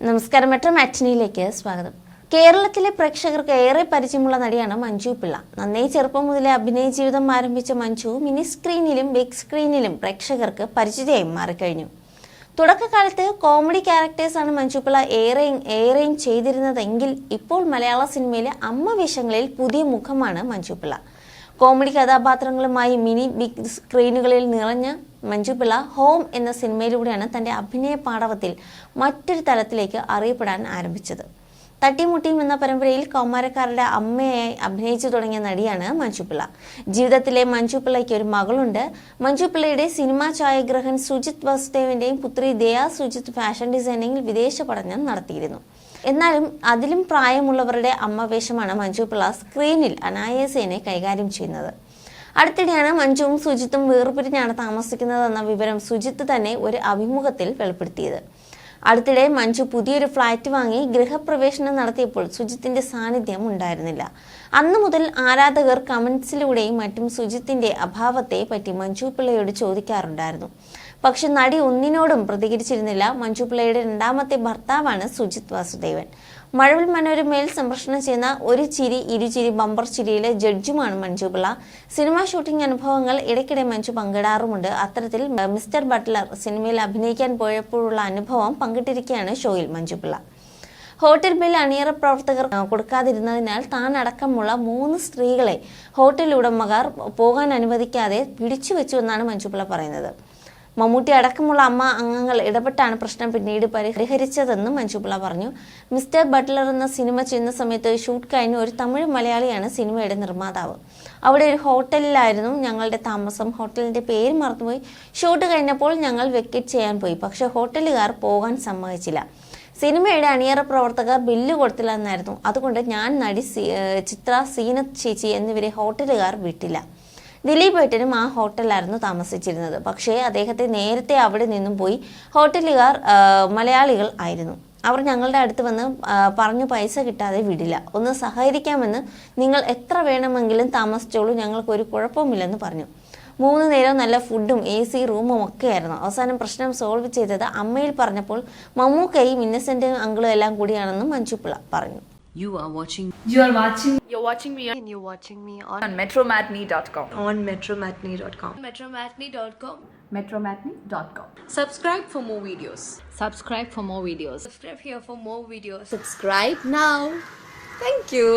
നമസ്കാരം. മെട്രോ മാറ്റിനിയിലേക്ക് സ്വാഗതം. കേരളത്തിലെ പ്രേക്ഷകർക്ക് ഏറെ പരിചയമുള്ള നടിയാണ് മഞ്ജു പിള്ള. നന്നേ ചെറുപ്പം മുതലേ അഭിനയ ജീവിതം ആരംഭിച്ച മഞ്ജു മിനി സ്ക്രീനിലും ബിഗ് സ്ക്രീനിലും പ്രേക്ഷകർക്ക് പരിചിതയായി മാറിക്കഴിഞ്ഞു. തുടക്കകാലത്ത് കോമഡി ക്യാരക്ടേഴ്സാണ് മഞ്ജു പിള്ള ഏറെയും ചെയ്തിരുന്നതെങ്കിൽ ഇപ്പോൾ മലയാള സിനിമയിലെ അമ്മ വേഷങ്ങളിൽ പുതിയ മുഖമാണ് മഞ്ജു പിള്ള. കോമഡി കഥാപാത്രങ്ങളുമായി മിനി ബിഗ് സ്ക്രീനുകളിൽ നിറഞ്ഞ മഞ്ജു പിള്ള ഹോം എന്ന സിനിമയിലൂടെയാണ് തൻ്റെ അഭിനയ പാടവത്തിൽ മറ്റൊരു തലത്തിലേക്ക് അറിയപ്പെടാൻ ആരംഭിച്ചത്. തട്ടിമുട്ടിയും എന്ന പരമ്പരയിൽ കൗമാരക്കാരുടെ അമ്മയായി അഭിനയിച്ചു തുടങ്ങിയ നടിയാണ് മഞ്ജു പിള്ള. ജീവിതത്തിലെ മഞ്ജു പിള്ളയ്ക്ക് ഒരു മകളുണ്ട്. മഞ്ജു പിള്ളയുടെ സിനിമാ ഛായാഗ്രഹൻ സുജിത് വാസുദേവിന്റെയും പുത്രി ദയാ സുജിത് ഫാഷൻ ഡിസൈനിങ്ങിൽ വിദേശ പഠനം നടത്തിയിരുന്നു. എന്നാലും അതിലും പ്രായമുള്ളവരുടെ അമ്മവേഷമാണ് മഞ്ജു പിള്ള സ്ക്രീനിൽ അനായാസേനെ കൈകാര്യം ചെയ്യുന്നത്. അടുത്തിടെയാണ് മഞ്ജുവും സുജിത്തും വേർപിരിഞ്ഞാണ് താമസിക്കുന്നതെന്ന വിവരം സുജിത്ത് തന്നെ ഒരു അഭിമുഖത്തിൽ വെളിപ്പെടുത്തിയത്. അടുത്തിടെ മഞ്ജു പുതിയൊരു ഫ്ലാറ്റ് വാങ്ങി ഗൃഹപ്രവേശനം നടത്തിയപ്പോൾ സുജിത്തിന്റെ സാന്നിധ്യം ഉണ്ടായിരുന്നില്ല. അന്നു മുതൽ ആരാധകർ കമന്റ്സിലൂടെയും മറ്റും സുജിത്തിന്റെ അഭാവത്തെ പറ്റി മഞ്ജു പിള്ളയോട് ചോദിക്കാറുണ്ടായിരുന്നു. പക്ഷെ നടി ഒന്നിനോടും പ്രതികരിച്ചിരുന്നില്ല. മഞ്ജു പിള്ളയുടെ രണ്ടാമത്തെ ഭർത്താവാണ് സുജിത് വാസുദേവൻ. മഴവിൽ മനോരമയിൽ സംപ്രേഷണം ചെയ്യുന്ന ഒരു ചിരി ഇരുചിരി ബമ്പർ ചിരിയിലെ ജഡ്ജുമാണ് മഞ്ജു പിള്ള. സിനിമാ ഷൂട്ടിംഗ് അനുഭവങ്ങൾ ഇടയ്ക്കിടെ മഞ്ജു പങ്കിടാറുമുണ്ട്. അത്തരത്തിൽ മിസ്റ്റർ ബട്ട്ലർ സിനിമയിൽ അഭിനയിക്കാൻ പോയപ്പോഴുള്ള അനുഭവം പങ്കിട്ടിരിക്കുകയാണ് ഷോയിൽ മഞ്ജു പിള്ള. ഹോട്ടൽ ബിൽ അണിയറ പ്രവർത്തകർ കൊടുക്കാതിരുന്നതിനാൽ താൻ അടക്കമുള്ള 3 സ്ത്രീകളെ ഹോട്ടൽ ഉടമകാർ പോകാൻ അനുവദിക്കാതെ പിടിച്ചുവെച്ചുവെന്നാണ് മഞ്ജു പിള്ള പറയുന്നത്. മമ്മൂട്ടി അടക്കമുള്ള അമ്മ അംഗങ്ങൾ ഇടപെട്ടാണ് പ്രശ്നം പിന്നീട് പരിഹരിച്ചതെന്നും മഞ്ജു പിള്ള പറഞ്ഞു. മിസ്റ്റർ ബട്ട്ലർ എന്ന സിനിമ ചെയ്യുന്ന സമയത്ത് ഷൂട്ട് കഴിഞ്ഞ ഒരു തമിഴ് മലയാളിയാണ് സിനിമയുടെ നിർമ്മാതാവ്. അവിടെ ഒരു ഹോട്ടലിലായിരുന്നു ഞങ്ങളുടെ താമസം. ഹോട്ടലിന്റെ പേര് മറന്നുപോയി. ഷൂട്ട് കഴിഞ്ഞപ്പോൾ ഞങ്ങൾ വെക്കേറ്റ് ചെയ്യാൻ പോയി. പക്ഷെ ഹോട്ടലുകാർ പോകാൻ സമ്മതിച്ചില്ല. സിനിമയുടെ അണിയറ പ്രവർത്തകർ ബില്ല് കൊടുത്തില്ലെന്നായിരുന്നു. അതുകൊണ്ട് ഞാൻ നടി ചിത്ര, സീനത്ത് ചേച്ചി എന്നിവരെ ഹോട്ടലുകാർ വിട്ടില്ല. ദിലീപ് ഏട്ടനും ആ ഹോട്ടലിലായിരുന്നു താമസിച്ചിരുന്നത്. പക്ഷേ അദ്ദേഹത്തെ നേരത്തെ അവിടെ നിന്നും പോയി. ഹോട്ടലുകാർ മലയാളികൾ ആയിരുന്നു. അവർ ഞങ്ങളുടെ അടുത്ത് വന്ന് പറഞ്ഞു പൈസ കിട്ടാതെ വിടില്ല, ഒന്ന് സഹകരിക്കാമെന്ന്, നിങ്ങൾ എത്ര വേണമെങ്കിലും താമസിച്ചോളൂ, ഞങ്ങൾക്കൊരു കുഴപ്പമില്ലെന്ന് പറഞ്ഞു. 3 നേരം നല്ല ഫുഡും AC റൂമും ഒക്കെ ആയിരുന്നു. അവസാനം പ്രശ്നം സോൾവ് ചെയ്തത് അമ്മയിൽ പറഞ്ഞപ്പോൾ മമ്മൂക്കയും ഇന്നസെന്റ് അങ്കിളും എല്ലാം കൂടിയാണെന്നും മഞ്ജു പിള്ള പറഞ്ഞു. You're watching me and you're watching me on metromatney.com. On metromatney.com. Metromatney.com. Subscribe for more videos. Subscribe for more videos. Subscribe here for more videos. Subscribe now. Thank you.